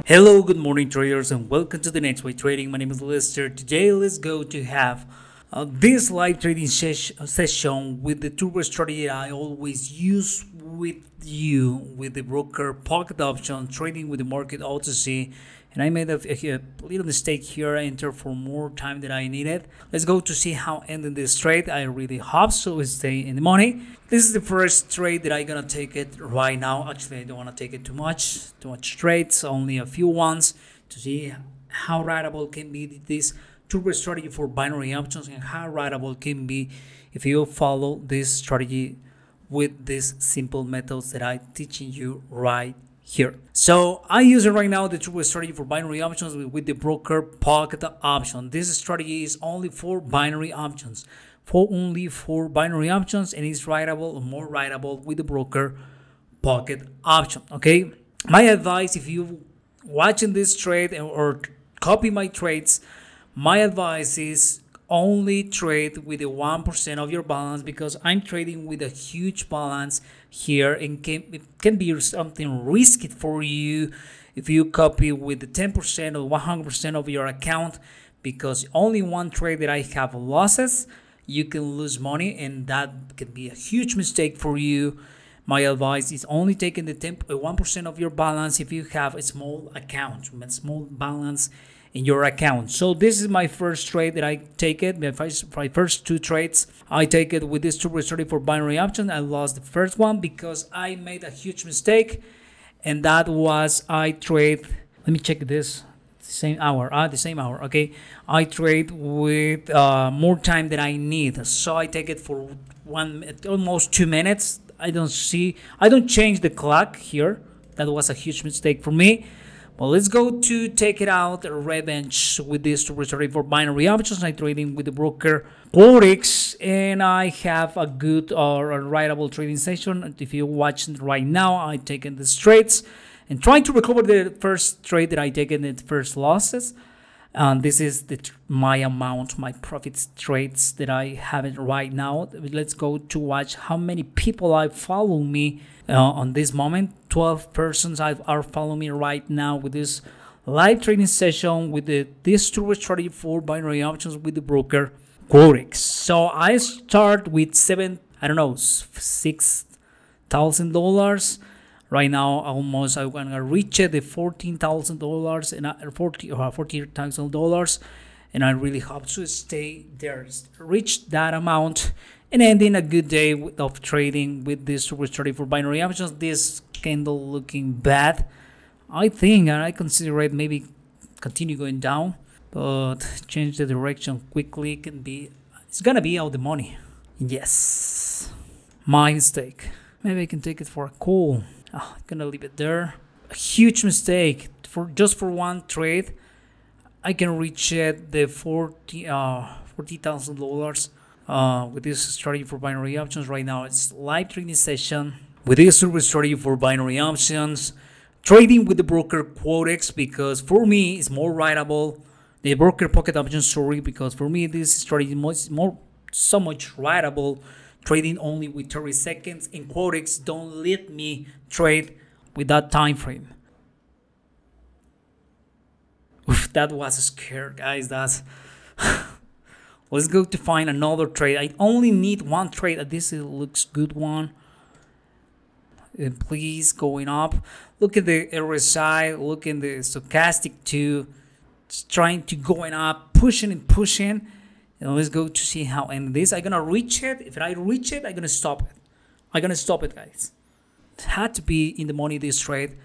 Hello, good morning traders and welcome to the Next Way Trading. My name is Lester. Today let's go to have this live trading session with the turbo strategy I always use with you with the broker pocket option trading with the market OTC. And I made a little mistake here. I entered for more time than I needed. Let's go to see how ending this trade. I really hope so we stay in the money. This is the first trade that I'm gonna take it right now. Actually, I don't want to take it too much trades, only a few ones to see how writable can be this turbo strategy for binary options and how writable can be if you follow this strategy with these simple methods that I'm teaching you right here. So I use it right now, the turbo strategy for binary options with the broker pocket option. This strategy is only for binary options. Only for binary options, and it's writable or more writable with the broker pocket option. Okay, my advice, if you watching this trade or copy my trades, my advice is only trade with the 1% of your balance, because I'm trading with a huge balance here, and it can be something risky for you if you copy with the 10% or 100% of your account, because only one trade that I have losses, you can lose money, and that can be a huge mistake for you. My advice is only taking the 1% of your balance if you have a small account, a small balance in your account. So this is my first trade that I take it. My first two trades, I take it with this turbo strategy for binary option. I lost the first one because I made a huge mistake, and that was I trade. Let me check this. The same hour. Okay, I trade with more time than I need, so I take it for almost 2 minutes. I don't change the clock here. That was a huge mistake for me. Well, let's go to take it out revenge with this turbo strategy for binary options. I'm trading with the broker QUOTEX, and I have a good or a writable trading session. If you're watching right now, I'm taking the trades and trying to recover the first trade that I taken in the first losses. This is my amount, my profits trades that I have it right now. Let's go to watch how many people are following me on this moment. 12 persons are following me right now with this live trading session with this turbo strategy for binary options with the broker QUOTEX. So I start with $6,000. Right now, almost I'm gonna reach the $14,000 and $40,000, and I really hope to stay there, reach that amount, and ending a good day of trading with this turbo strategy for binary options. This candle looking bad. I think I consider it maybe continue going down, but change the direction quickly. It's gonna be out the money. Yes, my mistake. Maybe I can take it for a call. I'm gonna leave it there. A huge mistake for just for one trade. I can reach the $40,000 with this strategy for binary options. Right now, it's live trading session with this turbo strategy for binary options, trading with the broker QUOTEX, because for me it's more writable. The broker pocket options, sorry, because for me this strategy is so much writable. Trading only with 30 seconds, and QUOTEX don't let me trade with that time frame. Oof, that was scary, guys. Let's go to find another trade. I only need one trade. This looks good one. And please, going up. Look at the RSI. Look at the stochastic too. It's trying to going up, pushing and pushing. And let's go to see how end this. I'm gonna reach it. If I reach it, I'm gonna stop it. Guys. It had to be in the money this trade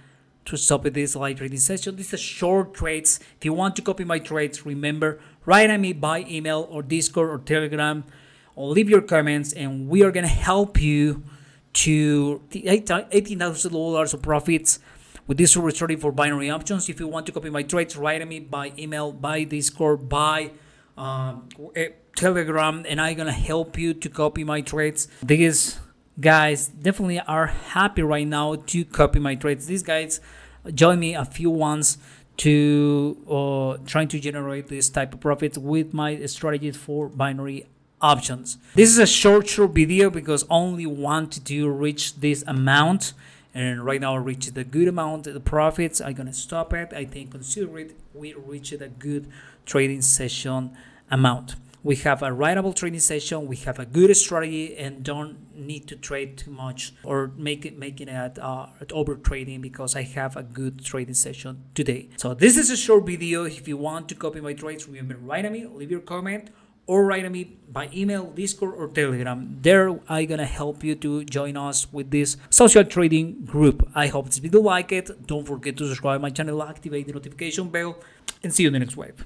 to stop it this live trading session. These are short trades. If you want to copy my trades, remember, write at me by email or Discord or Telegram, or leave your comments, and we are gonna help you to $18,000 of profits with this turbo strategy for binary options. If you want to copy my trades, write at me by email, by Discord, by Telegram, and I'm gonna help you to copy my trades. These guys definitely are happy right now to copy my trades. These guys join me a few ones to trying to generate this type of profits with my strategies for binary options. This is a short video because only want to reach this amount, and right now I reached a good amount of the profits. I'm gonna stop it. I think consider it we reached a good trading session amount. We have a writable trading session, we have a good strategy, and don't need to trade too much or making it over trading, because I have a good trading session today. So this is a short video. If you want to copy my trades, remember, write at me, leave your comment, or write at me by email, Discord, or Telegram. There I'm gonna help you to join us with this social trading group. I hope this video like it. Don't forget to subscribe my channel, activate the notification bell, and see you in the next wave.